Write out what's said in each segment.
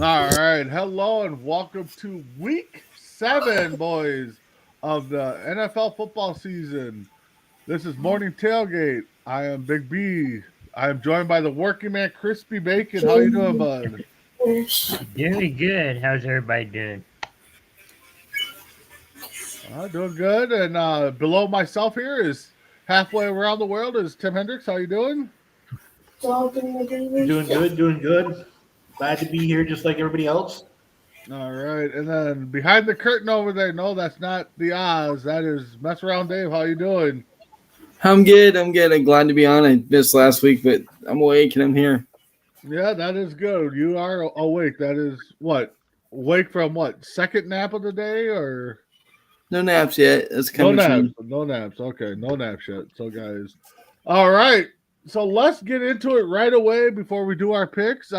All right. Hello and welcome to week 7, boys, of the NFL football season. This is Morning Tailgate. I am Big B. I am joined by the working man, Crispy Bacon. How you doing, bud? Doing good. How's everybody doing? Doing good. And below myself here is halfway around the world is Tim Hendricks. How you doing? Doing good, doing good. Glad to be here just like everybody else. All right. And then behind the curtain over there, no, that's not the Oz. That is Mess Around Dave. How you doing? I'm good. I'm glad to be on. I missed last week, but I'm awake and I'm here. Yeah, that is good. You are awake. That is what? Awake from what? Second nap of the day or No naps yet. That's no coming naps? soon. No naps. Okay, no naps yet. So guys. All right. So let's get into it right away before we do our picks.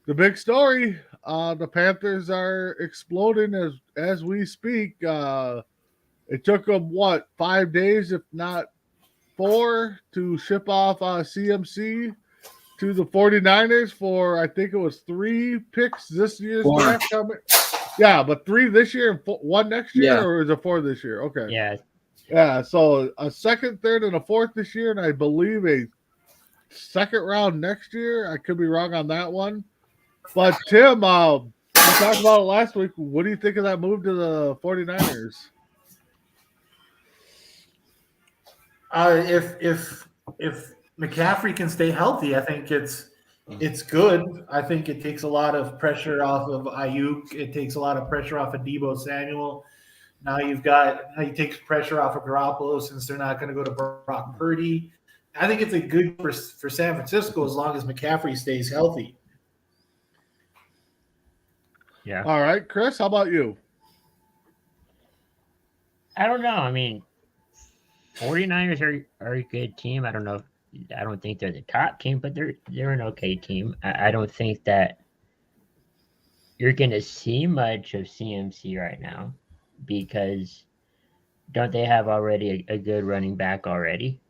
The big story, the Panthers are exploding as we speak. It took them what, 5 days, if not 4, to ship off CMC to the 49ers for, I think it was 3 picks this year's 4. draft coming. Yeah, but 3 this year and 1 next year, Yeah. or is it 4 this year? Okay. Yeah, Yeah, so a second, third, and a fourth this year, and I believe a second round next year. I could be wrong on that one. But Tim, we talked about it last week. What do you think of that move to the 49ers? If McCaffrey can stay healthy, I think it's good. I think it takes a lot of pressure off of Ayuk. It takes a lot of pressure off of Deebo Samuel. Now you take pressure off of Garoppolo since they're not going to go to Brock Purdy. I think it's a good for San Francisco as long as McCaffrey stays healthy. yeah. All right, Chris, how about you? I don't know. I mean, 49ers are a good team. I don't think they're the top team, but they're an okay team. I don't think that you're going to see much of CMC right now because don't they have already a good running back already?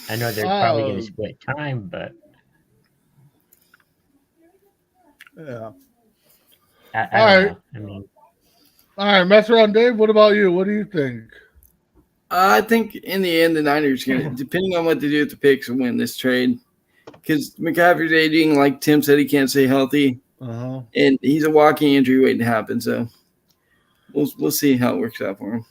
I know they're probably going to split time, but yeah. I don't know. I mean, All right, mess around, Dave. What about you? What do you think? I think in the end, the Niners going to, depending on what they do with the picks, win this trade. Because McCaffrey's aging, like Tim said, he can't stay healthy. Uh-huh. And he's a walking injury waiting to happen. So we'll see how it works out for him.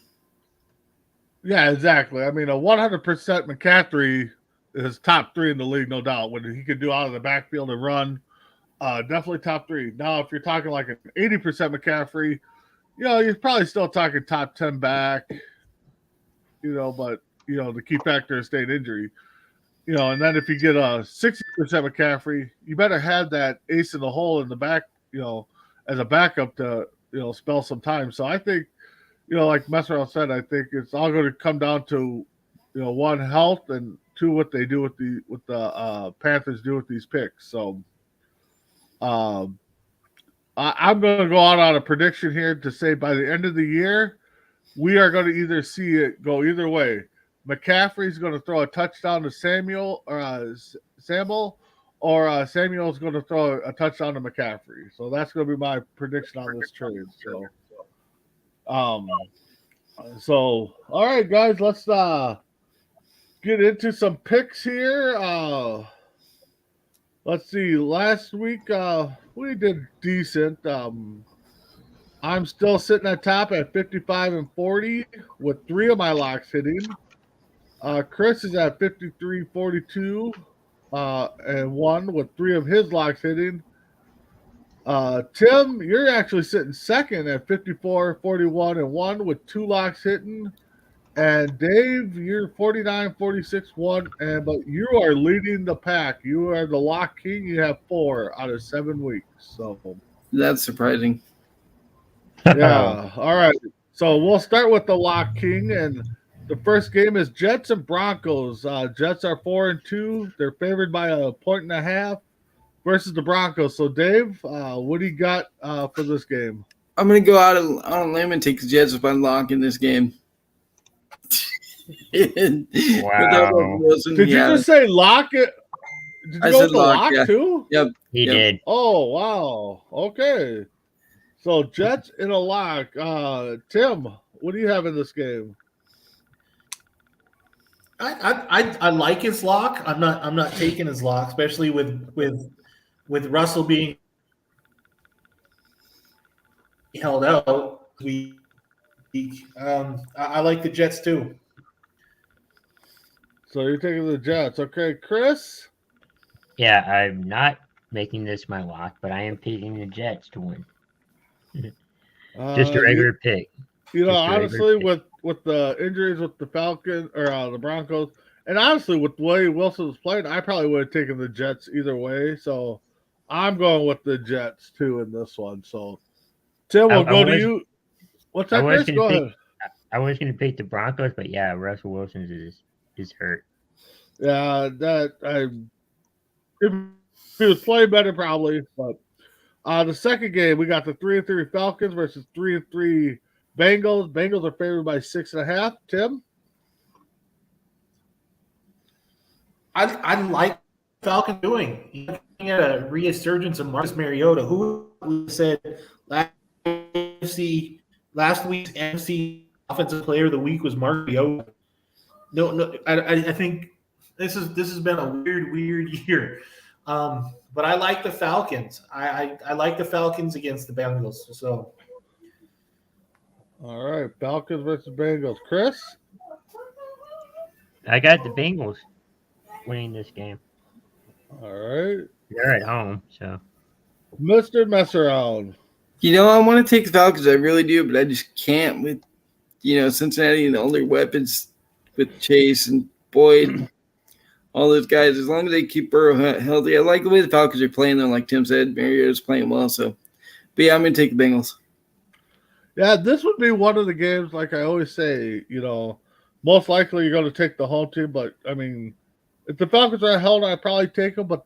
Yeah, exactly. I mean, a 100% McCaffrey is top 3 in the league, no doubt. What he can do out of the backfield and run, definitely top 3. Now, if you're talking like an 80% McCaffrey, you're probably still talking top 10 back, but, the key factor is staying injury. And then if you get a 60% McCaffrey, you better have that ace in the hole in the back, as a backup to, spell some time. So I think, like Messerell said, I think it's all going to come down to, 1, health, and 2, what they do with the Panthers do with these picks. So, I'm going to go out on a prediction here to say by the end of the year, we are going to either see it go either way. McCaffrey's going to throw a touchdown to Samuel, or Samuel's going to throw a touchdown to McCaffrey. So that's going to be my prediction on this trade. So, all right, guys, let's get into some picks here. Let's see. Last week we did decent. I'm still sitting at top at 55-40 with 3 of my locks hitting. Chris is at 53-42 and 1 with 3 of his locks hitting. Tim, you're actually sitting second at 54-41 and 1 with 2 locks hitting. And Dave, you're 49-46-1, but you are leading the pack. You are the lock king. You have 4 out of 7 weeks. So That's surprising. yeah. All right. So we'll start with the lock king, and the first game is Jets and Broncos. Jets are 4-2. They're favored by 1.5 versus the Broncos. So Dave, what do you got for this game? I'm going to go out on a limb and take the Jets if I lock in this game. Wow. Did you just say lock it? Did you I go said with the lock, lock yeah. too? Yep. He Yep. did. Oh wow. Okay. So Jets in a lock. Tim, what do you have in this game? I like his lock. I'm not taking his lock, especially with Russell being held out. I like the Jets too. So you're taking the Jets. Okay, Chris? Yeah, I'm not making this my lock, but I am picking the Jets to win. Just a regular pick. You know, Just a regular honestly, pick. with the injuries with the Falcons or the Broncos, and honestly with the way Wilson was playing, I probably would have taken the Jets either way. So I'm going with the Jets too in this one. So Tim, we'll I go to was- you. What's I that, was Chris? gonna Go pick. ahead. I was going to pick the Broncos, but yeah, Russell Wilson is hurt. Yeah, if he was playing better probably, but the second game we got the 3-3 Falcons versus 3-3 Bengals. Bengals are favored by 6.5. Tim? I like Falcon doing. You're looking at a resurgence of Marcus Mariota, who said last week's NFC Offensive Player of the Week was Mariota. No, I think this has been a weird year. But I like the Falcons. I like the Falcons against the Bengals. So All right, Falcons versus Bengals. Chris? I got the Bengals winning this game. All right. They're at home, so Mr. Messeround. You know, I want to take the Falcons. I really do, but I just can't with, Cincinnati and all their weapons with Chase and Boyd, all those guys. As long as they keep Burrow healthy, I like the way the Falcons are playing. Though, like Tim said, Mariota's playing well. So, but yeah, I'm going to take the Bengals. Yeah, this would be one of the games, like I always say, most likely you're going to take the home team. But, I mean, if the Falcons are held, I'd probably take them. But,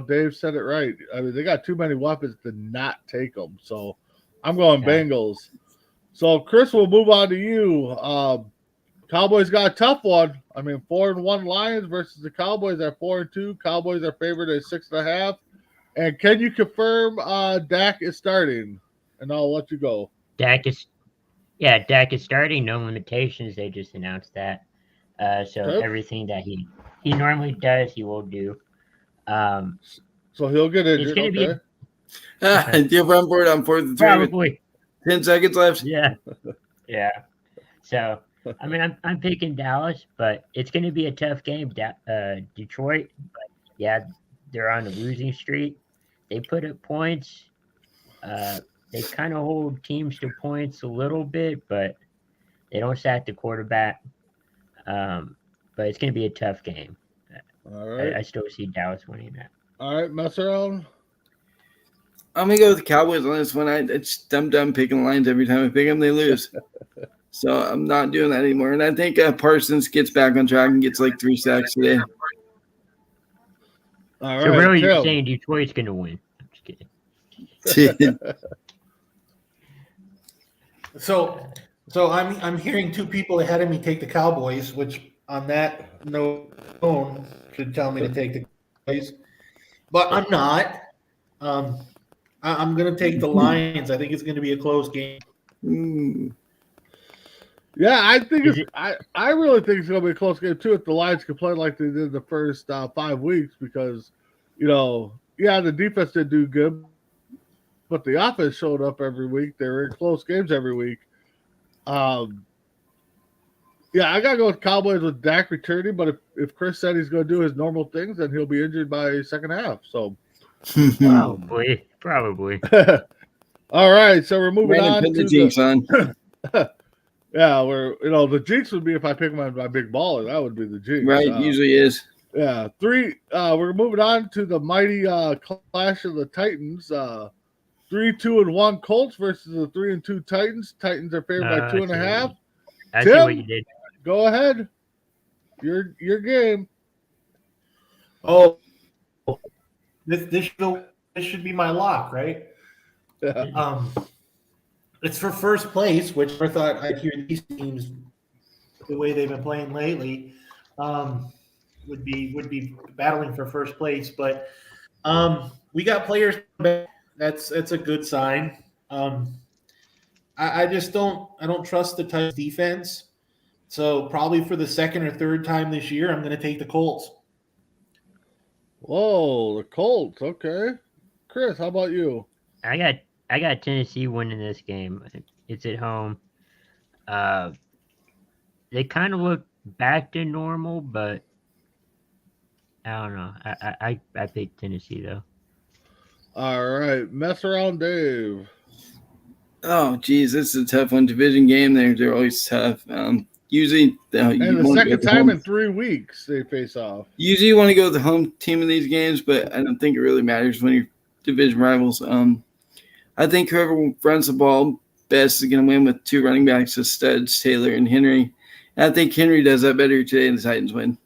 Dave said it right. I mean, they got too many weapons to not take them. So I'm going Bengals. So, Chris, we'll move on to you. Cowboys got a tough one. I mean, 4-1 Lions versus the Cowboys at 4-2. Cowboys are favored at 6.5. And can you confirm Dak is starting? And I'll let you go. Dak is starting. No limitations. They just announced that. So everything that he normally does, he will do. So he'll get injured. It's going to be. Do you run board on 4th and 3 probably 10 seconds left? Yeah. So I mean, I'm picking Dallas, but it's going to be a tough game. Detroit, but yeah, they're on a losing streak. They put up points. They kind of hold teams to points a little bit, but they don't sack the quarterback. But it's going to be a tough game. All right. I still see Dallas winning that. All right, mess around. I'm going to go with the Cowboys on this one. I'm done picking the Lions every time I pick them, they lose. So I'm not doing that anymore. And I think Parsons gets back on track and gets like 3 sacks today. All right. So really, you're saying Detroit's going to win? I'm just kidding. So I'm hearing two people ahead of me take the Cowboys, which on that note should tell me to take the Cowboys, but I'm not. I'm going to take the Lions. I think it's going to be a close game. Yeah, I think I really think it's going to be a close game too. If the Lions can play like they did the first 5 weeks, because the defense did do good, but the offense showed up every week. They were in close games every week. I gotta go with Cowboys with Dak returning, but if Chris said he's going to do his normal things, then he'll be injured by second half. So probably. All right, so we're moving on to the jinx on. Yeah, where the jinx would be if I pick my big baller. That would be the jinx. Right, usually is. Yeah, we're moving on to the mighty clash of the Titans. 3-2-1 Colts versus the 3-2 Titans. Titans are favored by 2.5. I see what you did. Go ahead. Your game. Oh, this should be my lock, right? Yeah. It's for first place, which I thought I'd hear these teams the way they've been playing lately. would be battling for first place. But we got players back. That's a good sign. I just don't trust the Titans defense. So probably for the second or third time this year, I'm going to take the Colts. Whoa, the Colts. Okay, Chris, how about you? I got Tennessee winning this game. It's at home. They kind of look back to normal, but I don't know. I picked Tennessee though. All right, mess around, Dave. Oh, geez, this is a tough one. Division game, they're always tough. Usually, And you the want to second go with the time home. in 3 weeks they face off. Usually, you want to go with the home team in these games, but I don't think it really matters when you're division rivals. I think whoever runs the ball best is going to win with 2 running backs, the studs, Taylor and Henry. And I think Henry does that better today, and the Titans win.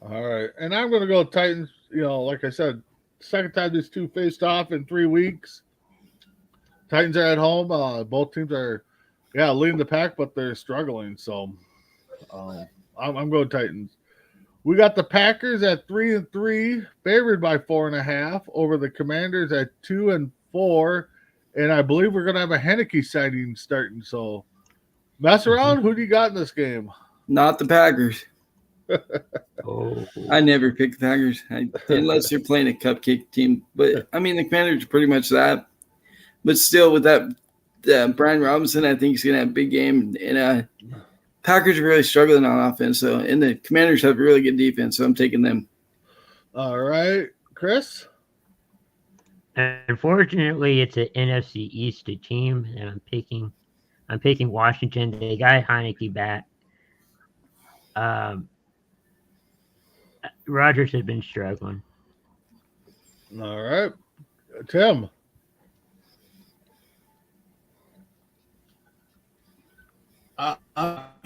All right, and I'm going to go Titans. You know, like I said, second time these two faced off in 3 weeks. Titans are at home. Both teams are, leading the pack, but they're struggling. So, I'm going Titans. We got the Packers at 3-3, favored by 4.5 over the Commanders at 2-4, and I believe we're going to have a Heineke sighting starting. So, mess around. Who do you got in this game? Not the Packers. Oh, I never pick the Packers unless they're playing a cupcake team. But, I mean, the Commanders are pretty much that. But still, with that Brian Robinson, I think he's going to have a big game. And Packers are really struggling on offense. So, and the Commanders have a really good defense, so I'm taking them. All right, Chris? unfortunately, it's an NFC East team, and I'm picking Washington. They got Heineke back. Rodgers has been struggling. All right. Tim?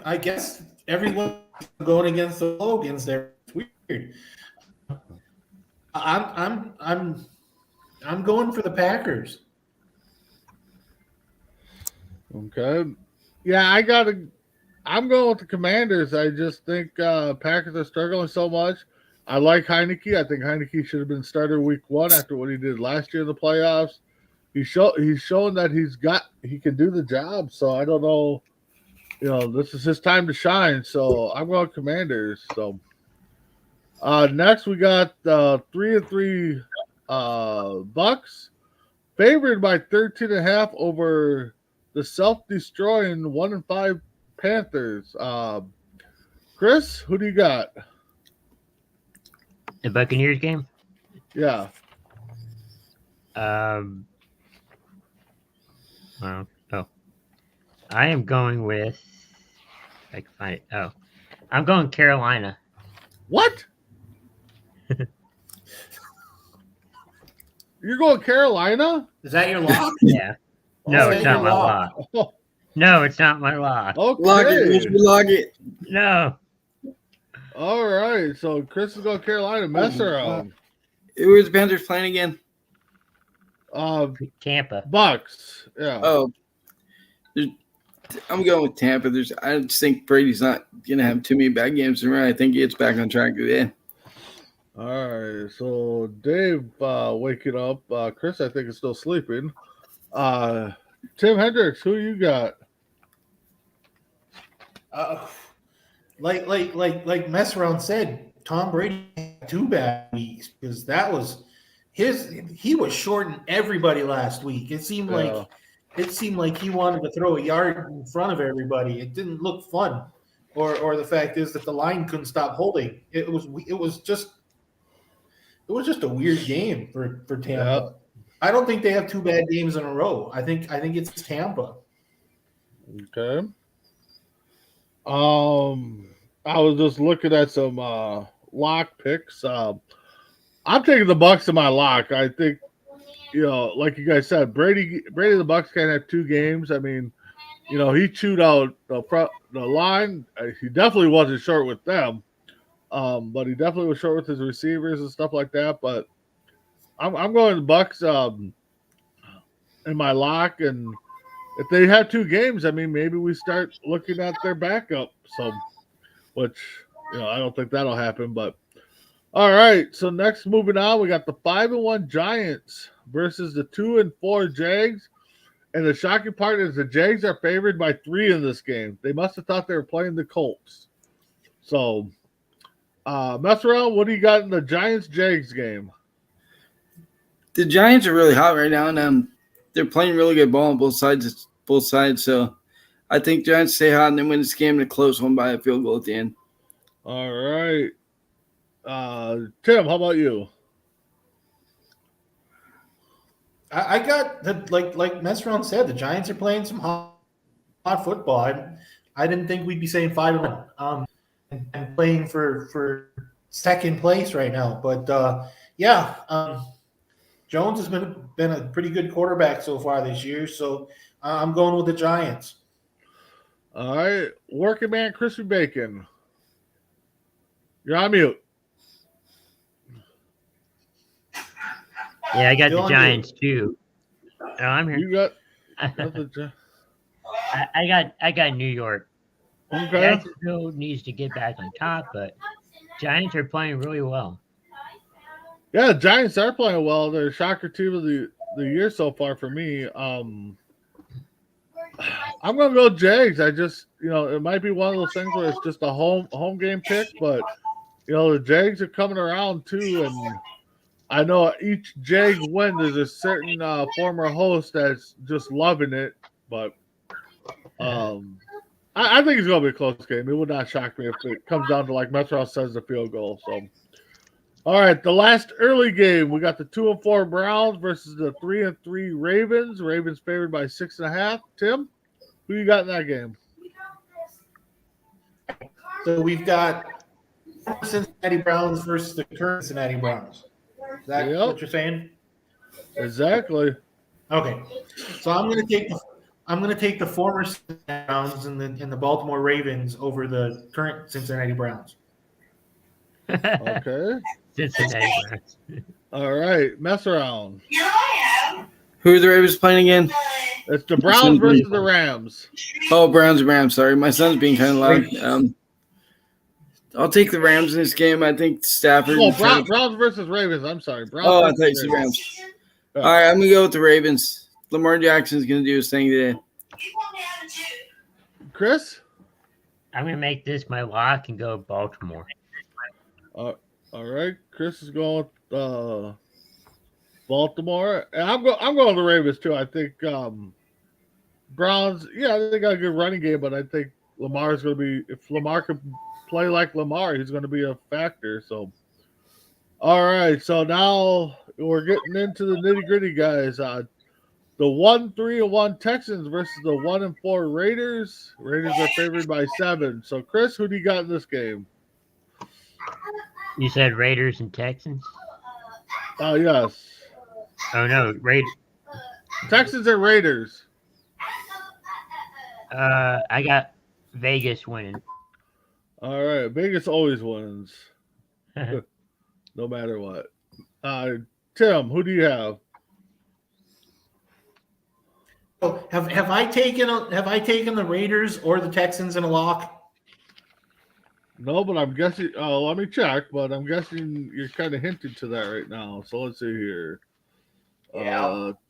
I guess everyone going against the Logans there. It's weird. I'm going for the Packers. Okay. Yeah, I'm going with the Commanders. I just think Packers are struggling so much. I like Heineke. I think Heineke should have been starter week 1 after what he did last year in the playoffs. He's shown that he can do the job. So I don't know. You know, this is his time to shine. So I'm going Commanders. So next we got 3-3 Bucks, favored by 13.5 over the self-destroying 1-5 Panthers. Chris, who do you got? The Buccaneers game. Yeah. Well, I am going with. If I can find it. Oh, I'm going Carolina. What? You're going Carolina? Is that your lock? Yeah. No, Oh, it's not your my lock. lock. No, it's not my lock. Okay. Log it. Log it. No. All right. So Chris is going Carolina. Mess around. Who is the Panthers playing again? Tampa. Bucks. Yeah. Oh, I'm going with Tampa. I just think Brady's not going to have too many bad games in a row. I think he gets back on track today. All right. So Dave waking up. Chris, I think, is still sleeping. Tim Hendricks, who you got? Like Mess Around said, Tom Brady had 2 bad weeks because that was he was shorting everybody last week. It seemed like he wanted to throw a yard in front of everybody. It didn't look fun. Or the fact is that the line couldn't stop holding. It was just a weird game for Tampa. Yeah. I don't think they have 2 bad games in a row. I think it's Tampa. Okay. I was just looking at some lock picks. I'm taking the Bucks in my lock. I think, like you guys said, Brady the Bucks can't have 2 games. I mean, he chewed out the line. He definitely wasn't short with them, but he definitely was short with his receivers and stuff like that. But I'm going the Bucks in my lock, and if they have 2 games, I mean, maybe we start looking at their backup. So, which I don't think that'll happen. But all right. So next, moving on, we got the 5-1 Giants versus the 2-4 Jags. And the shocking part is the Jags are favored by 3 in this game. They must have thought they were playing the Colts. So, mess around. What do you got in the Giants-Jags game? The Giants are really hot right now, and they're playing really good ball on both sides. So, I think Giants stay hot and then win this game in a close one by a field goal at the end. All right, Tim. How about you? I got the like Mesron said, the Giants are playing some hot football. I didn't think we'd be saying 5-1 and playing for second place right now. But Jones has been a pretty good quarterback so far this year. So I'm going with the Giants. All right, working man, Crispy Bacon. You're on mute. Yeah, I got Still the on Giants too. Oh, I'm here. You got the I got New York. okay. Jacksonville needs to get back on top, but Giants are playing really well. Yeah, the Giants are playing well. They're a shocker team of the year so far for me. I'm gonna go Jags. I just it might be one of those things where it's just a home game pick, but the Jags are coming around too, and I know each Jag win there's a certain former host that's just loving it, but I think it's gonna be a close game. It would not shock me if it comes down to like Metro says the field goal. So, all right, the last early game we got the 2-4 Browns versus the 3-3 Ravens. Ravens favored by 6.5. Tim, who you got in that game? So we've got Cincinnati Browns versus the current Cincinnati Browns. Is that what you're saying? Exactly. Okay, so I'm going to take the former Cincinnati Browns and the Baltimore Ravens over the current Cincinnati Browns. Okay. Cincinnati Browns. All right, mess around. Who are the Ravens playing again? It's the Browns versus the Rams. Oh, Browns and Rams. Sorry, my son's being kind of loud. I'll take the Rams in this game. I think Stafford. Oh, Browns versus Ravens. I'm sorry. Browns I thought you said Rams. All right, I'm going to go with the Ravens. Lamar Jackson's going to do his thing today. Chris? I'm going to make this my lock and go Baltimore. All right. Chris is going with Baltimore. And I'm going with the Ravens, too. I think Browns, they got a good running game, but I think Lamar's going to be – if Lamar can play like Lamar, he's going to be a factor. So, all right. So now we're getting into the nitty-gritty, guys. The 1-3-1 Texans versus the 1-4 Raiders. Raiders are favored by 7. So, Chris, who do you got in this game? You said Raiders and Texans? Oh, yes. Oh, no. Texans and Raiders. I got Vegas winning. All right. Vegas always wins. No matter what. Tim, who do you have? So have I taken the Raiders or the Texans in a lock? No, but I'm guessing. Let me check. But I'm guessing you're kind of hinting to that right now. So let's see here.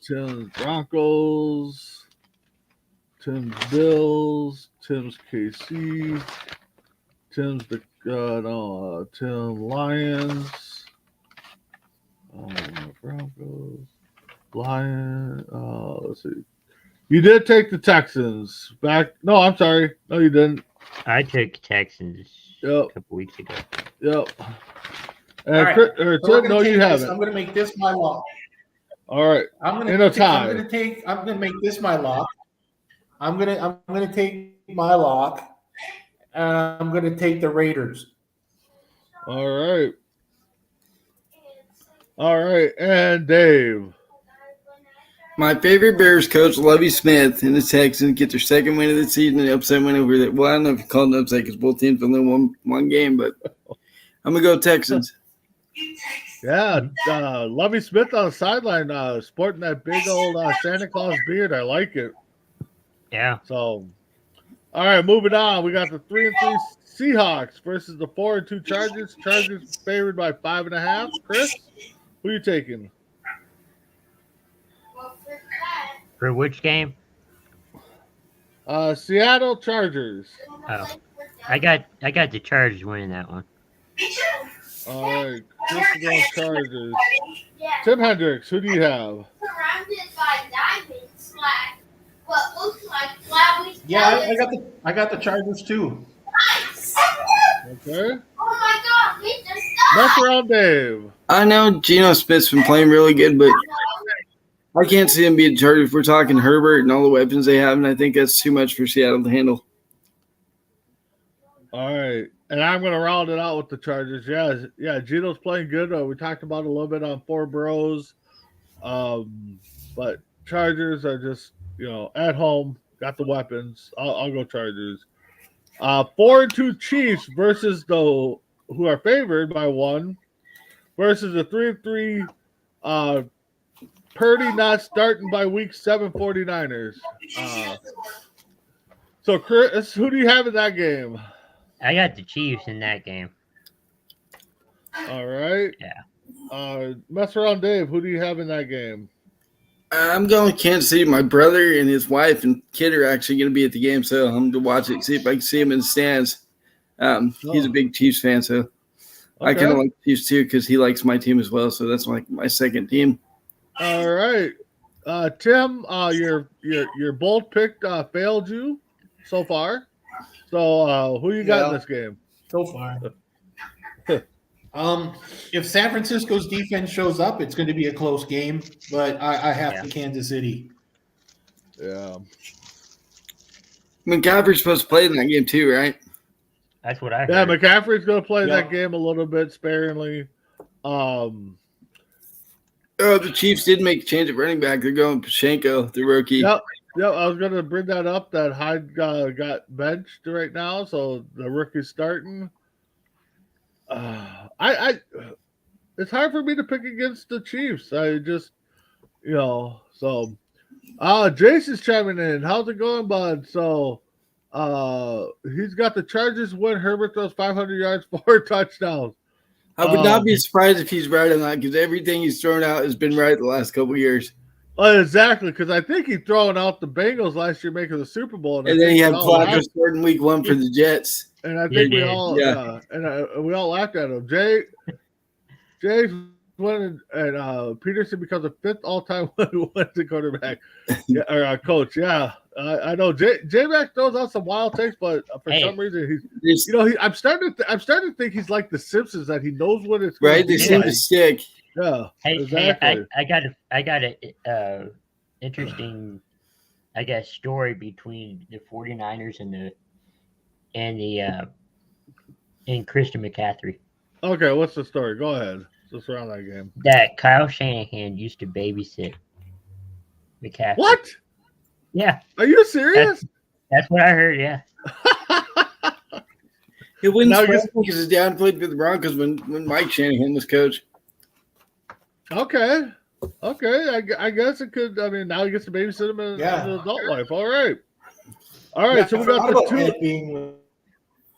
Tim's Broncos, Tim's Bills, Tim's KC, Tim's Tim Lions, Broncos, Lions. Let's see. You did take the Texans back. No, I'm sorry. No, you didn't. I took Texans a couple weeks ago. Yep. And All right. Tim, no, you haven't. I'm going to make this my lock. All right. I'm going to make this my lock. I'm going to take my lock. I'm going to take the Raiders. All right. And Dave. My favorite Bears coach, Lovie Smith, and the Texans get their second win of the season, an upset win over that. Well, I don't know if you call it an upset because both teams only won one game, but I'm going to go Texans. Yeah, Lovie Smith on the sideline sporting that big old Santa Claus beard. I like it. Yeah. So, All right, moving on. We got the 3-3 Seahawks versus the 4-2 Chargers. Chargers favored by 5.5. Chris, who are you taking? For which game? Seattle Chargers. Oh, I got the Chargers winning that one. All right, Chris is going Chargers. Tim Hendricks, who do you have? Yeah, I got the Chargers too. Okay. Mess around, Dave. I know Geno Smith's been playing really good, but I can't see him being Chargers. If we're talking Herbert and all the weapons they have, and I think that's too much for Seattle to handle. All right, and I'm going to round it out with the Chargers. Yeah, Geno's playing good. We talked about it a little bit on Four Bros, but Chargers are just at home, got the weapons. I'll go Chargers. 4-2 Chiefs versus the who are favored by 1 versus the 3-3 Purdy not starting by week 7 49ers. So Chris, who do you have in that game? I got the Chiefs in that game. All right. Yeah. Mess around, Dave. Who do you have in that game? I'm going Kansas City. My brother and his wife and kid are actually going to be at the game, so I'm going to watch it, see if I can see him in the stands. He's a big Chiefs fan, so I kind of like the Chiefs too because he likes my team as well. So that's like my second team. All right, Tim, your bold pick failed you so far. So who you got in this game? So far. If San Francisco's defense shows up, it's going to be a close game, but I have to Kansas City. Yeah. McCaffrey's supposed to play in that game too, right? That's what I heard. Yeah, McCaffrey's going to play that game a little bit sparingly. The Chiefs did make a change at running back. They're going Pashenko, the rookie. Yep. I was going to bring that up. That Hyde got benched right now, so the rookie's starting. It's hard for me to pick against the Chiefs. I just, so. Jason's chiming in. How's it going, bud? So, he's got the Chargers win. Herbert throws 500 yards, 4 touchdowns. I would not be surprised if he's right on that because everything he's thrown out has been right the last couple of years. Exactly, because I think he thrown out the Bengals last year making the Super Bowl. And then he had Flacco starting week 1 for the Jets. And I think we all we all laughed at him. Jay's winning, and Peterson becomes the 5th all-time winning quarterback or coach. Yeah, I know. J-Mac throws out some wild takes, but for some reason he's I'm starting to think he's like the Simpsons, that he knows what it's right. They seem to stick. Yeah. Hey, exactly. I got a interesting, I guess, story between the 49ers and Christian McCaffrey. Okay, what's the story? Go ahead. Let's surround that game. That Kyle Shanahan used to babysit McCaffrey. What? Yeah. Are you serious? That's what I heard, yeah. It wouldn't surprise me because his dad played for the Broncos when Mike Shanahan was coach. Okay. I guess it could. I mean, now he gets to babysit him in his adult life. All right. Yeah, so we got the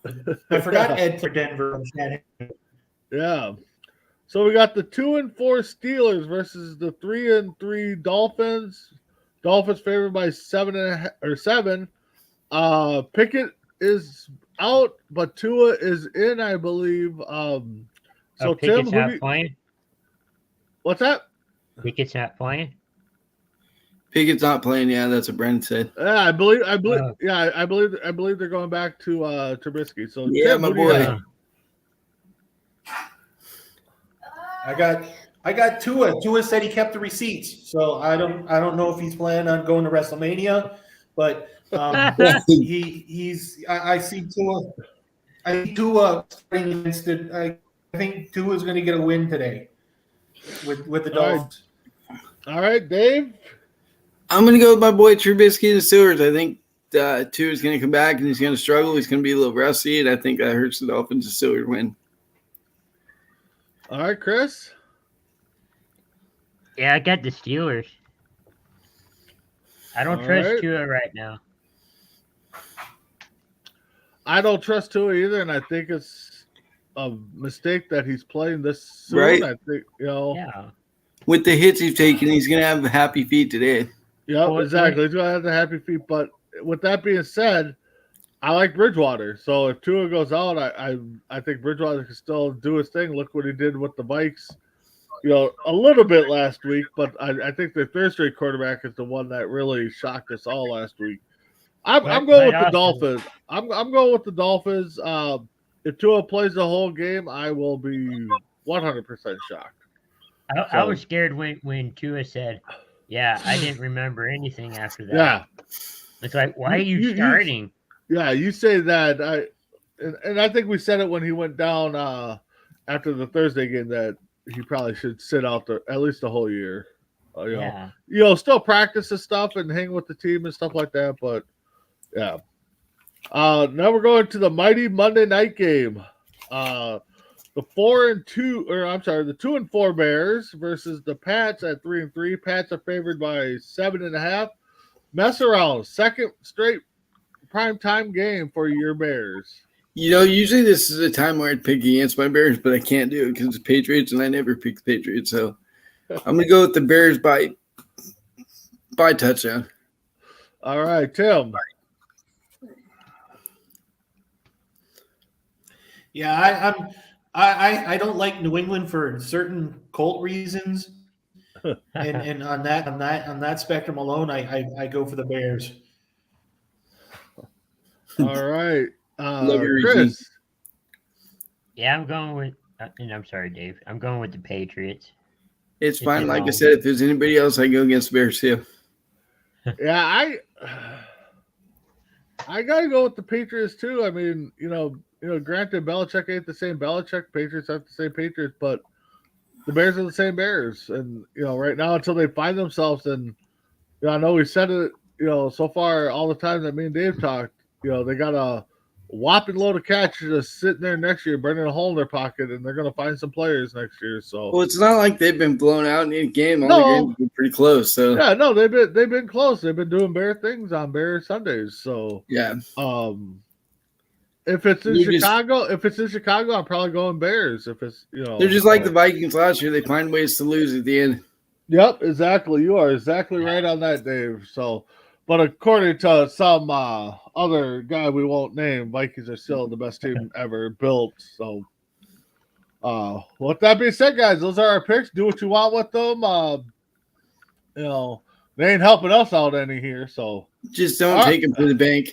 2. I forgot Ed for Denver. Yeah. So we got the 2-4 Steelers versus the 3-3 Dolphins. Dolphins favored by 7. Pickett is out, but Tua is in, I believe. So Pickett's Tim, not playing. What's that? Pickett's not playing. Pickett's not playing. Yeah, that's what Brandon said. Yeah, I believe. Yeah, I believe they're going back to Trubisky. So yeah, Tim, my boy. I got Tua. Tua said he kept the receipts, so I don't know if he's planning on going to WrestleMania, but he's. I see Tua. I see Tua starting against it. I think Tua is going to get a win today with the Dolphins. All right, Dave. I'm going to go with my boy Trubisky and the Steelers. I think Tua is going to come back and he's going to struggle. He's going to be a little rusty, and I think that hurts the Dolphins. The Steelers win. All right, Chris. Yeah, I got the Steelers. I don't trust Tua right now. I don't trust Tua either, and I think it's a mistake that he's playing this soon. Right. I think Yeah. With the hits he's taking, he's gonna have happy feet today. Yep, Well, exactly. He's gonna have the happy feet. But with that being said, I like Bridgewater. So if Tua goes out, I think Bridgewater can still do his thing. Look what he did with the Vikes. A little bit last week, but I think the third straight quarterback is the one that really shocked us all last week. I'm going But with the also- Dolphins. I'm going with the Dolphins. If Tua plays the whole game, I will be 100% shocked. I was scared when Tua said, "Yeah, I didn't remember anything after that." Yeah, It's like, why are you starting? Yeah, you say that. And I think we said it when he went down after the Thursday game that he probably should sit out at least the whole year. Yeah. Still practice and stuff and hang with the team and stuff like that. But yeah. Now we're going to the mighty Monday night game. The 2-4 Bears versus the Pats at 3-3. Pats are favored by 7.5. Mess around. Second straight primetime game for your Bears. Usually this is a time where I'd pick against my Bears, but I can't do it because the Patriots, and I never pick the Patriots. So I'm gonna go with the Bears by touchdown. All right, Tim. Yeah, I don't like New England for certain Colt reasons, and on that spectrum alone, I go for the Bears. All right, Love your Chris. regime. Yeah, I'm going with. And I'm sorry, Dave. I'm going with the Patriots. It's It's fine. Like I wrong. said, if there's anybody else, I go against the Bears too. Yeah, I gotta go with the Patriots too. I mean, granted, Belichick ain't the same Belichick. Patriots aren't the same Patriots, but the Bears are the same Bears. And right now, until they find themselves, and I know we said it, so far all the time that me and Dave talked, they got a whopping load of cash just sitting there next year, burning a hole in their pocket, and they're gonna find some players next year. So Well, it's not like they've been blown out in any game. All No. the games have been pretty close. So yeah, no, they've been close. They've been doing Bear things on Bear Sundays. So yeah, if it's in You just- Chicago, I'm probably going Bears. If it's they're just like the Vikings last year. They find ways to lose at the end. Yep, exactly. You are exactly right on that, Dave. So, but according to some other guy we won't name, Vikings are still the best team ever built. So, with that being said, guys, those are our picks. Do what you want with them. They ain't helping us out any here. So, Just don't take them to the bank.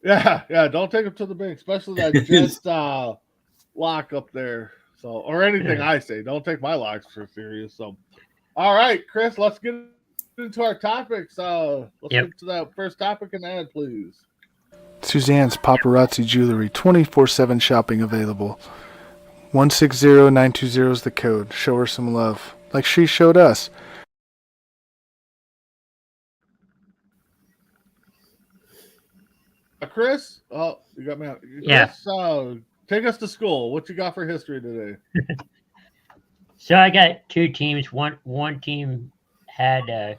yeah, don't take them to the bank, especially that Jets lock up there. So, or anything I say, don't take my locks for serious. So, all right, Chris, let's get into our topics. Let's get to that first topic and ad, please. Suzanne's Paparazzi Jewelry, 24/7 shopping available. 160920 is the code. Show her some love, like she showed us. Chris, you got me out. Yeah. Chris, take us to school. What you got for history today? So I got two teams. One team had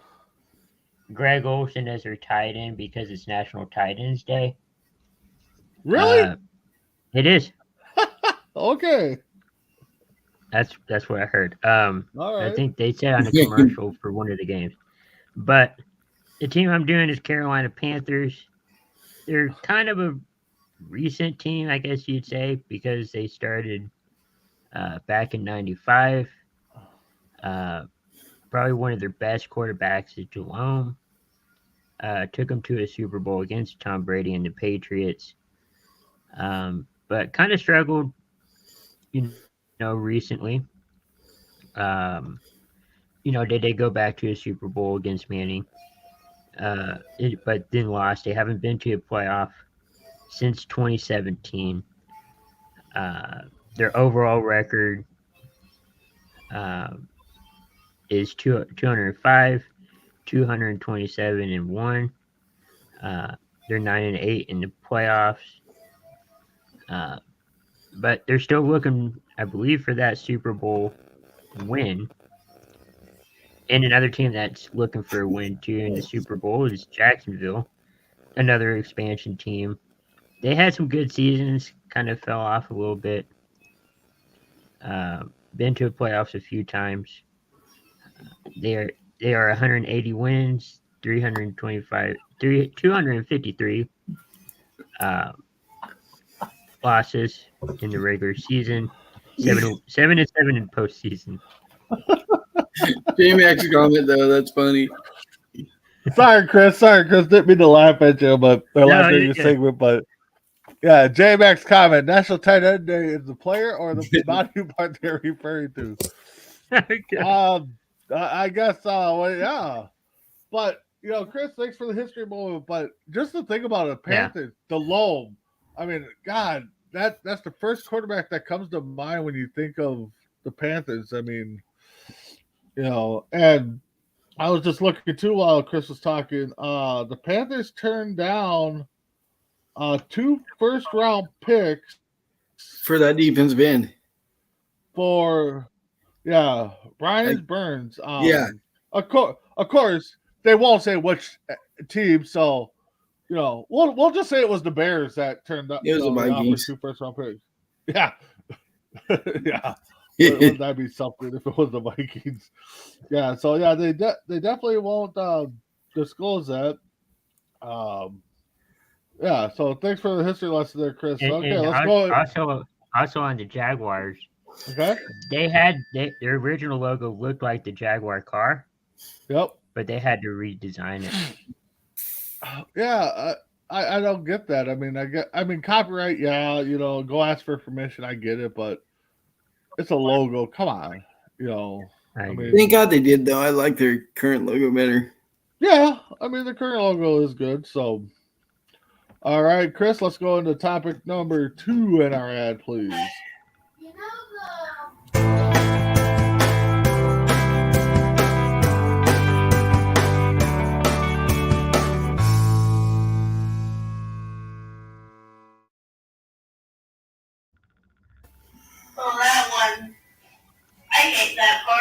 Greg Olsen as their tight end because it's National Tight Ends Day. Really? It is. Okay. That's what I heard. All right. I think they said on a commercial for one of the games. But the team I'm doing is Carolina Panthers. They're kind of a recent team, I guess you'd say, because they started back in '95. Probably one of their best quarterbacks is Jerome. Took them to a Super Bowl against Tom Brady and the Patriots. But kind of struggled, recently. Did they go back to a Super Bowl against Manning? But then lost. They haven't been to a playoff since 2017. Their overall record is 205, 227 and 1. They're 9-8 in the playoffs. But they're still looking, I believe, for that Super Bowl win. And another team that's looking for a win too in the Super Bowl is Jacksonville, another expansion team. they had some good seasons, kind of fell off a little bit. Been to the playoffs a few times. They are 180 wins, 253 losses in the regular season, 7-7 in postseason. J-Max comment though, that's funny. Sorry, Chris. Didn't mean to laugh at you, but laugh at your segment. But yeah, J-Max comment. National Tight End Day is the player or the body part they're referring to. I guess. Well, yeah. But Chris, thanks for the history moment. But just to think about it, Panthers, the Loam. I mean, God, that's the first quarterback that comes to mind when you think of the Panthers. I mean, and I was just looking too while Chris was talking. The Panthers turned down 2 first-round picks for that defensive end. For Brian Burns. Yeah. Of course, they won't say which team. So we'll just say it was the Bears that turned up. It was the Vikings. 2 first-round picks. Yeah, yeah. Wouldn't that be something if it was the Vikings? Yeah. So yeah, they definitely won't disclose that. Yeah. So thanks for the history lesson there, Chris. Okay, let's go. Also on the Jaguars. Okay. Their original logo looked like the Jaguar car. Yep. But they had to redesign it. Yeah, I don't get that. I mean copyright. Yeah, go ask for permission. I get it, but it's a logo. Come on, Thank God they did though. I like their current logo better. Yeah, I mean the current logo is good. So, all right, Chris, let's go into topic number 2 in our ad, please.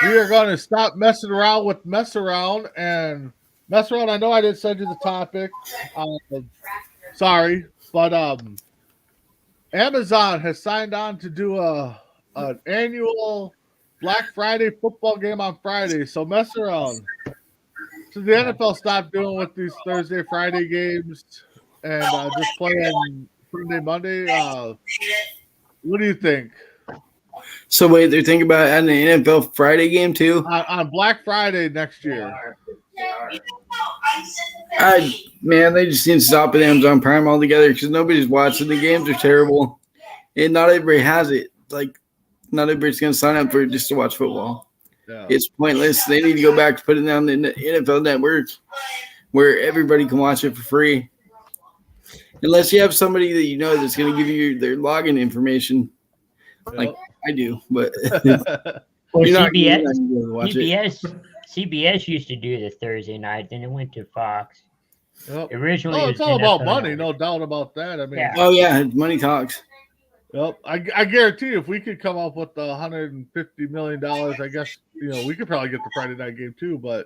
We are going to stop messing around with mess around. I know I didn't send you the topic. Sorry, but Amazon has signed on to do an annual Black Friday football game on Friday. So mess around. So the NFL stopped doing with these Thursday, Friday games and just playing Sunday, Monday. What do you think? So wait, they're thinking about adding an NFL Friday game too? On Black Friday next year. They just need to stop with Amazon Prime altogether because nobody's watching. The games are terrible. And not everybody has it. Like, not everybody's going to sign up for it just to watch football. Yeah. It's pointless. They need to go back to putting down the NFL Network where everybody can watch it for free. Unless you have somebody that that's going to give you their login information. Like I do, but CBS used to do the Thursday night, then it went to Fox. Yep. Originally, it's all about money, no doubt about that. I mean, money talks. Yep, I guarantee you, if we could come up with $150 million, I guess we could probably get the Friday night game too. But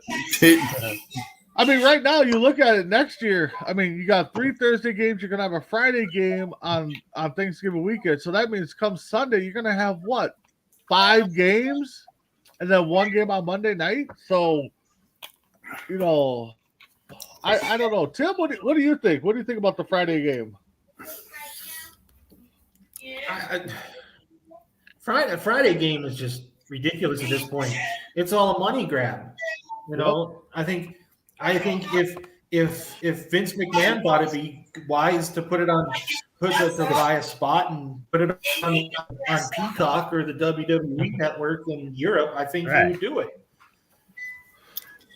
I mean, right now you look at it next year. I mean, you got 3 Thursday games. You're gonna have a Friday game on Thanksgiving weekend. So that means come Sunday, you're gonna have 5 games, and then 1 game on Monday night. So, I don't know. Tim, what do you think? What do you think about the Friday game? Friday game is just ridiculous at this point. It's all a money grab. I think if Vince McMahon thought it'd be wise to put it to buy a spot and put it on Peacock or the WWE network in Europe, I think he would do it.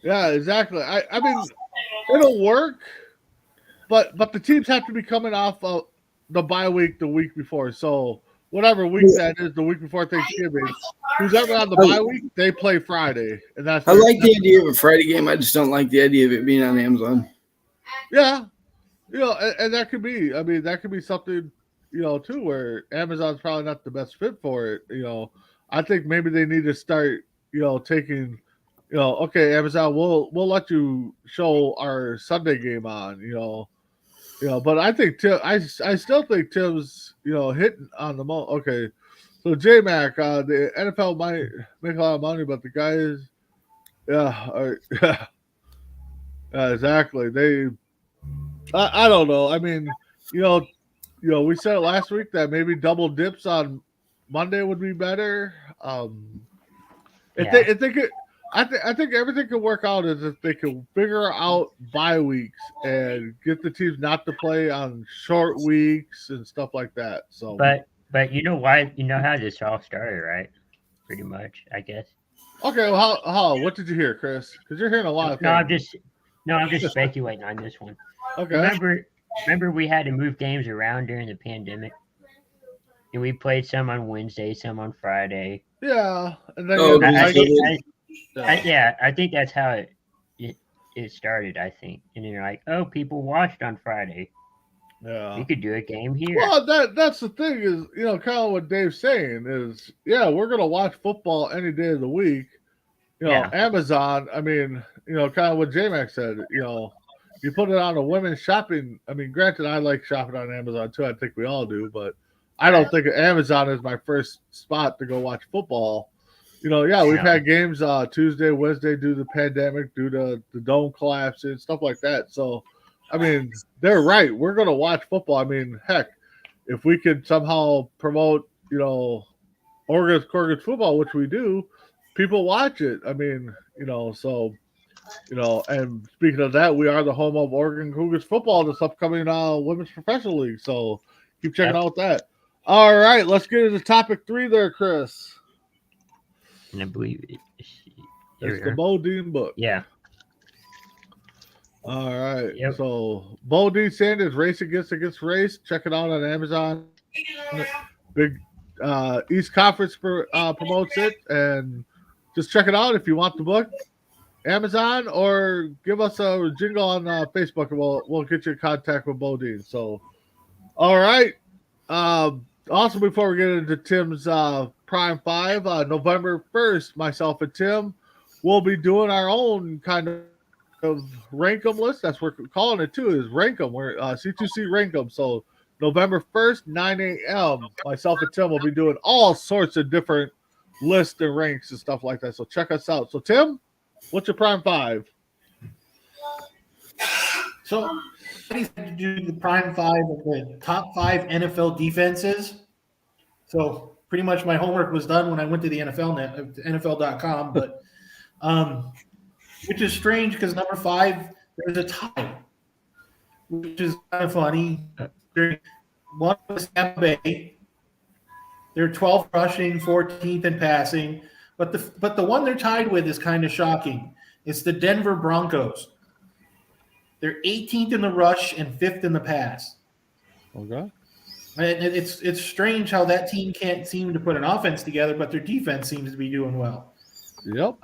Yeah, exactly. I mean, it'll work, but the teams have to be coming off of the bye week the week before. So whatever week that is, the week before Thanksgiving, who's ever on the bye week, they play Friday, and that's. I like the idea of a Friday game. I just don't like the idea of it being on Amazon. Yeah, and that could be. I mean, that could be something, too, where Amazon's probably not the best fit for it. I think maybe they need to start, taking. Okay, Amazon, we'll let you show our Sunday game on. But I think Tim. I still think Tim's hitting on the mo. Okay, so J Mac, the NFL might make a lot of money, but the guys, yeah, exactly. I don't know. I mean, we said last week that maybe double dips on Monday would be better. If they could, I think everything could work out is if they could figure out bye weeks and get the teams not to play on short weeks and stuff like that. So, but you know why? You know how this all started, right? Pretty much, I guess. okay, well, how? What did you hear, Chris? Because you're hearing a lot of things. I'm just speculating on this one. Okay. Remember, we had to move games around during the pandemic, and we played some on Wednesday, some on Friday. Yeah, and then I think that's how it started. I think, and then you're like, oh, people watched on Friday. Yeah, we could do a game here. Well, that's the thing is, kind of what Dave's saying is, we're gonna watch football any day of the week. Amazon. I mean, kind of what J-Mac said. You put it on a women's shopping. I mean, granted, I like shopping on Amazon too. I think we all do, but I don't think Amazon is my first spot to go watch football. We've had games Tuesday, Wednesday due to the pandemic, due to the dome collapsing, stuff like that. So, I mean, they're right. We're going to watch football. I mean, heck, if we could somehow promote, Oregon's football, which we do, people watch it. I mean, so, and speaking of that, we are the home of Oregon Cougars football this upcoming Women's Professional League. So keep checking out that. All right, let's get into topic 3 there, Chris. And I believe it's the Bodine book. Yeah. All right. Yep. So Bodine Sanders, Race Against Race. Check it out on Amazon. Big East Conference promotes it, and just check it out if you want the book. Amazon, or give us a jingle on Facebook, and we'll get you in contact with Bodine. So, all right. Also, before we get into Tim's Prime 5, November 1st, myself and Tim will be doing our own kind of rank 'em list. That's what we're calling it too, is rank 'em. We're C2C rank 'em. So November 1st, 9 a.m., myself and Tim will be doing all sorts of different lists and ranks and stuff like that. So check us out. So Tim, what's your Prime 5? So I to do the Prime 5 of the top 5 NFL defenses. So pretty much my homework was done when I went to the NFL.com, but which is strange because number 5, there's a tie, which is kind of funny. One was Tampa Bay. They're 12th rushing, 14th in passing. But the one they're tied with is kind of shocking. It's the Denver Broncos. They're 18th in the rush and 5th in the pass. Okay. And it's strange how that team can't seem to put an offense together, but their defense seems to be doing well. Yep.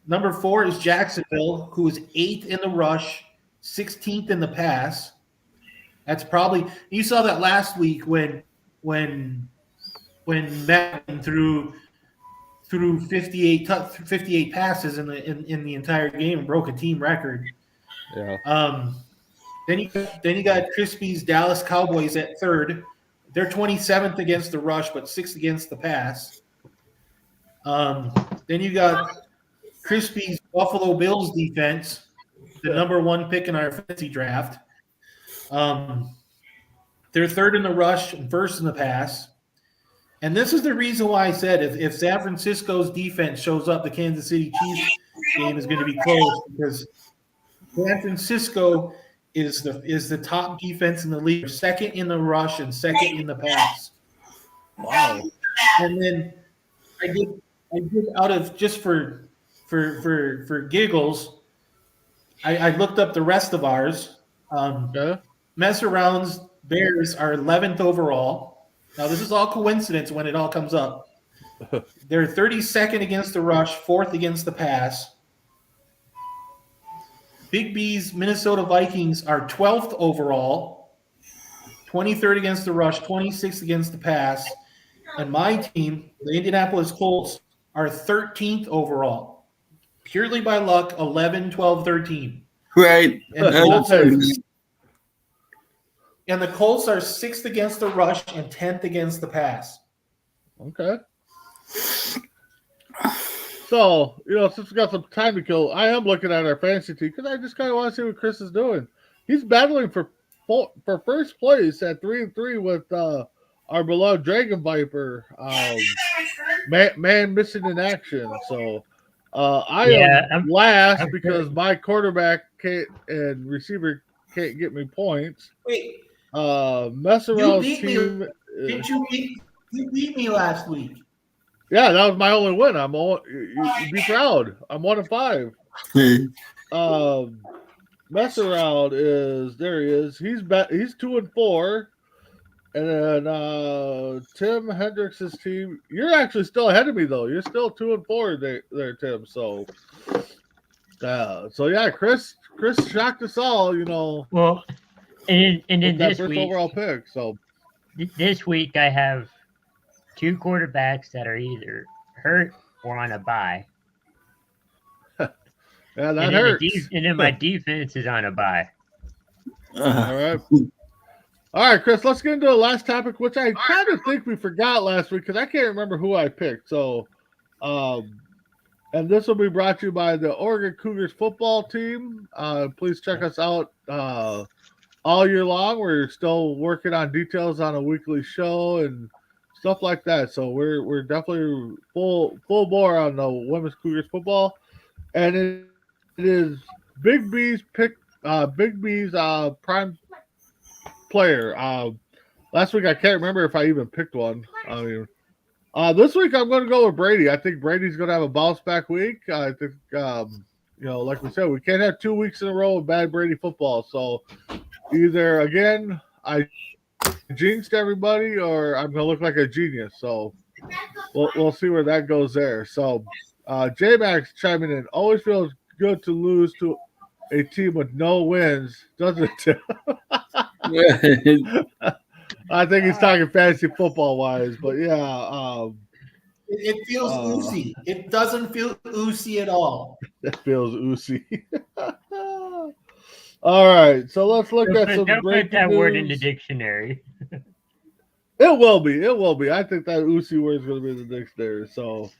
Number 4 is Jacksonville, who is 8th in the rush, 16th in the pass. That's probably – you saw that last week when Madden threw 58 passes in the entire game and broke a team record. Yeah. Then you got Crispy's Dallas Cowboys at 3rd. They're 27th against the rush, but 6th against the pass. Then you got Crispy's Buffalo Bills defense, the number 1 pick in our fantasy draft. They're 3rd in the rush and 1st in the pass. And this is the reason why I said if San Francisco's defense shows up, the Kansas City Chiefs game is going to be close, because San Francisco is the top defense in the league, 2nd in the rush and 2nd in the pass. Wow. And then I did out of just for giggles, I looked up the rest of ours. Mess arounds, Bears are 11th overall. Now, this is all coincidence when it all comes up. They're 32nd against the rush, 4th against the pass. Big B's Minnesota Vikings are 12th overall, 23rd against the rush, 26th against the pass. And my team, the Indianapolis Colts, are 13th overall. Purely by luck, 11, 12, 13. Right. And the Colts are And the Colts are 6th against the rush and 10th against the pass. Okay. So, since we got some time to kill, I am looking at our fantasy team because I just kind of want to see what Chris is doing. He's battling for first place at 3-3 with our beloved Dragon Viper, man missing in action. So, I Yeah, am last I'm because my quarterback and receiver can't get me points. Wait, Messerell's beat me. team. Didn't you beat me last week? Yeah, that was my only win. You be proud. I'm 1-5. Mess around is there. He is. He's 2-4, and then Tim Hendricks' team. You're actually still ahead of me though. You're still 2-4 there, Tim. So yeah, Chris shocked us all. well, and then with that this first week, overall pick. So this week I have 2 quarterbacks that are either hurt or on a bye. yeah, that and then hurts. and then my defense is on a bye. All right. All right, Chris, let's get into the last topic, which I kind of think we forgot last week because I can't remember who I picked. So, and this will be brought to you by the Oregon Cougars football team. Please check us out all year long. We're still working on details on a weekly show and stuff like that. So we're definitely full bore on the women's Cougars football, and it is Big B's pick. Big B's prime player. Last week I can't remember if I even picked one. I mean, this week I'm going to go with Brady. I think Brady's going to have a bounce back week. I think, like we said, we can't have 2 weeks in a row of bad Brady football. So either again I jinxed everybody, or I'm going to look like a genius. So we'll see where that goes there. So J Max chiming in. Always feels good to lose to a team with no wins, doesn't it? I think he's talking fantasy football wise, but yeah. It feels oozy. It doesn't feel oozy at all. That feels oozy. All right, so let's look at some Don't breaking put that news. word in the dictionary. It will be. It will be. I think that oozy word is going to be in the dictionary. So,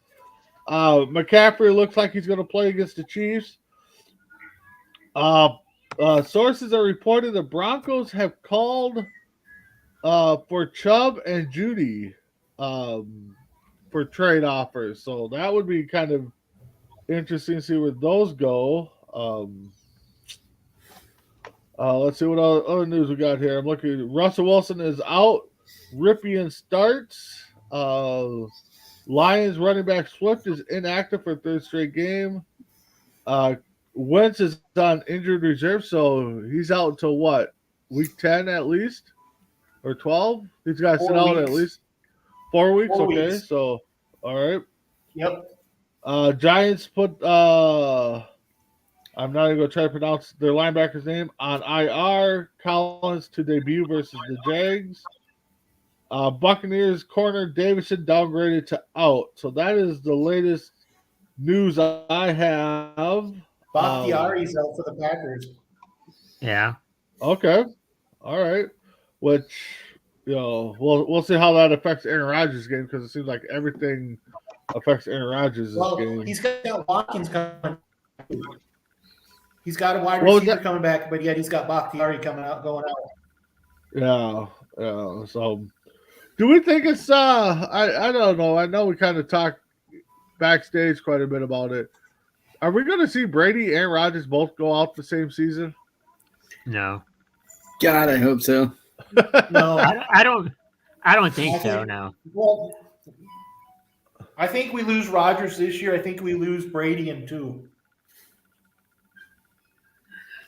McCaffrey looks like he's going to play against the Chiefs. Sources are reporting the Broncos have called for Chubb and Judy for trade offers. So that would be kind of interesting to see where those go. Let's see what other news we got here. I'm looking. Russell Wilson is out. Ripien starts. Lions running back Swift is inactive for third straight game. Wentz is on injured reserve, so he's out until what? Week 10 at least? Or 12? He's got to sit out at least 4 weeks. 4 okay, weeks. So all right. Yep. Giants put I'm not even gonna try to pronounce their linebacker's name on IR. Collins to debut versus the Jags. Buccaneers corner Davidson downgraded to out. So that is the latest news I have. Bakhtiari's out for the Packers. Yeah. Okay. All right. Which we'll see how that affects Aaron Rodgers' game because it seems like everything affects Aaron Rodgers' game. He's got Watkins coming. He's got a wide receiver coming back, but yet he's got Bakhtiari going out. Yeah. So, do we think it's? I don't know. I know we kind of talked backstage quite a bit about it. Are we going to see Brady and Aaron Rodgers both go out the same season? No. God, I hope so. No, I don't think so. No. Well, I think we lose Rodgers this year. I think we lose Brady in 2.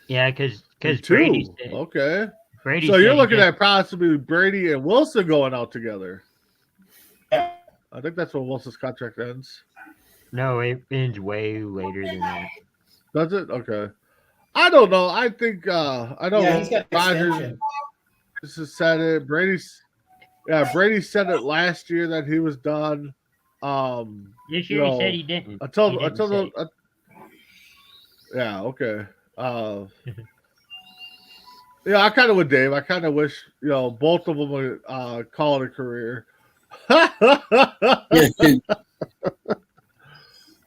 Yeah, because Brady. Okay. Brady. So you're looking at possibly Brady and Wilson going out together. Yeah. I think that's when Wilson's contract ends. No, it ends way later than that. Does it? Okay. I don't know. I think I know Yeah, he's got Rodgers just said it. Brady said it last year that he was done. This year he said he didn't. Yeah, okay. Yeah, I kind of with Dave. I kind of wish both of them would call it a career.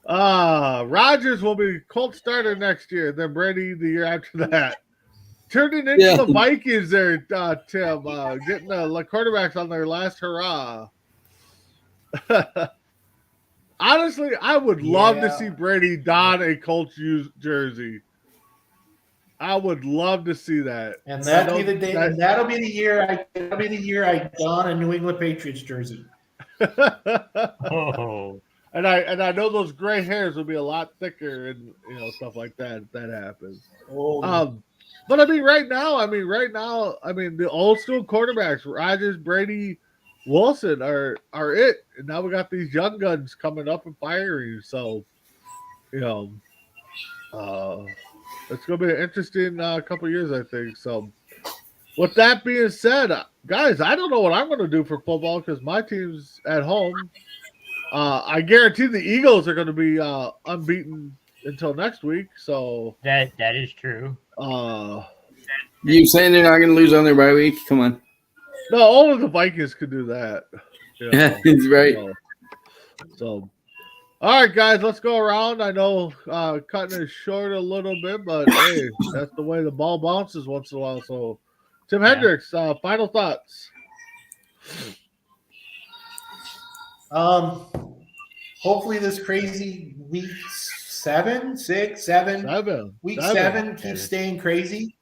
Rodgers will be Colts starter next year, then Brady the year after that. Turning into Yeah. the Vikings there, Tim. Getting the quarterbacks on their last hurrah. Honestly, I would love to see Brady don a Colts jersey. I would love to see that. And that'll be the day. And that'll be the year. I don a New England Patriots jersey. Oh, And I know those gray hairs will be a lot thicker and stuff like that if that happens. Oh, But I mean, right now, the old school quarterbacks, Rodgers, Brady, Wilson are it. And now we got these young guns coming up and firing. So, it's going to be an interesting couple years, I think. So, with that being said, guys, I don't know what I'm going to do for football because my team's at home. I guarantee the Eagles are going to be unbeaten until next week. So that is true. You saying they're not going to lose on their bye week? Come on. No, only the Vikings could do that. Yeah, he's right. So, all right, guys, let's go around. I know cutting it short a little bit, but hey, that's the way the ball bounces once in a while. So, Tim Hendricks, final thoughts. Hopefully this crazy week seven keeps staying crazy.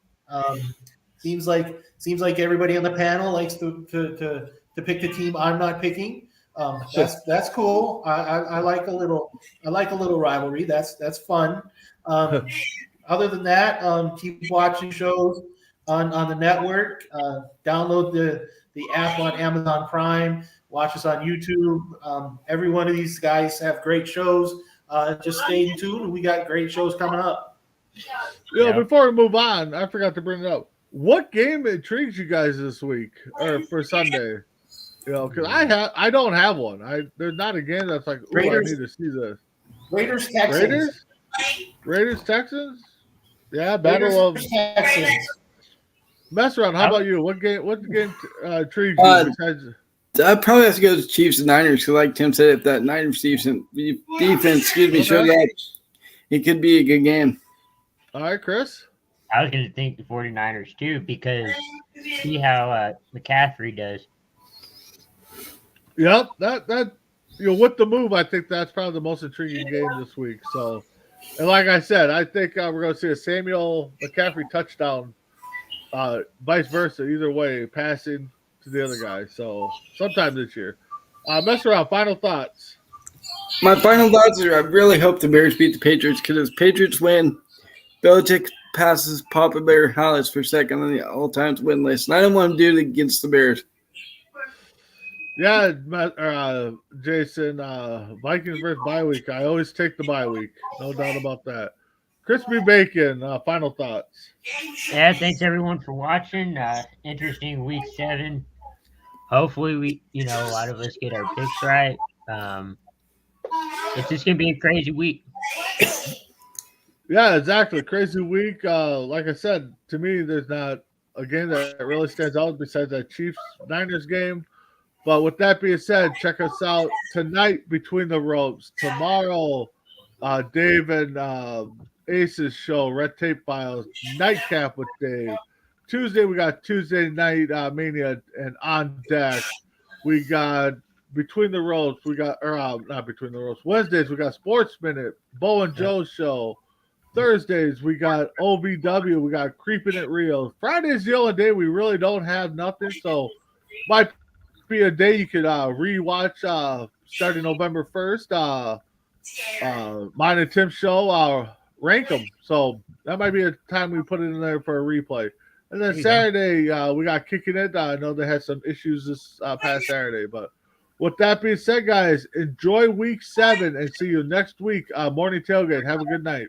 Seems like everybody on the panel likes to pick the team I'm not picking. That's cool. I like a little rivalry. That's fun. Other than that, keep watching shows on the network. Download the app on Amazon Prime. Watch us on YouTube. Every one of these guys have great shows. Just stay tuned. We got great shows coming up. Before we move on, I forgot to bring it up. What game intrigues you guys this week or for Sunday? Because I don't have one. There's not a game that's like, I need to see this. Raiders Texans. Raiders Texans. Yeah, battle of Texans. Mess around. How about you? What game intrigues you besides? I'd probably have to go to Chiefs and Niners because, like Tim said, if that Niners defense, shows up, it could be a good game. All right, Chris. I was going to think the 49ers too because see how McCaffrey does. Yep, that with the move, I think that's probably the most intriguing game this week. So, and like I said, I think we're going to see a Samuel McCaffrey touchdown, vice versa, either way, passing to the other guy. So, sometime this year. Mess around. Final thoughts. My final thoughts are I really hope the Bears beat the Patriots because if Patriots win, Belichick passes Papa Bear Hollis for second on the all-time win list. And I don't want to do it against the Bears. Yeah, Jason, Vikings versus bye week. I always take the bye week. No doubt about that. Crispy Bacon, final thoughts. Yeah, thanks everyone for watching. Interesting week 7. Hopefully we, a lot of us get our picks right. It's just going to be a crazy week. Yeah, exactly. Crazy week. Like I said, to me, there's not a game that really stands out besides that Chiefs-Niners game. But with that being said, check us out tonight, Between the Ropes. Tomorrow, Dave and Ace's show, Red Tape Files, Nightcap with Dave. Tuesday, we got Tuesday Night Mania and On Deck. We got Between the Ropes. We got, not Between the Ropes. Wednesdays, we got Sports Minute, Bo and Joe's show. Thursdays, we got OVW. We got Creeping It Real. Friday's the only day we really don't have nothing. So, might be a day you could rewatch starting November 1st. Mine and Tim's show, rank them. So, that might be a time we put it in there for a replay. And then Saturday, we got Kicking It. I know they had some issues this past Saturday. But with that being said, guys, enjoy week 7 and see you next week. Morning Tailgate. Have a good night.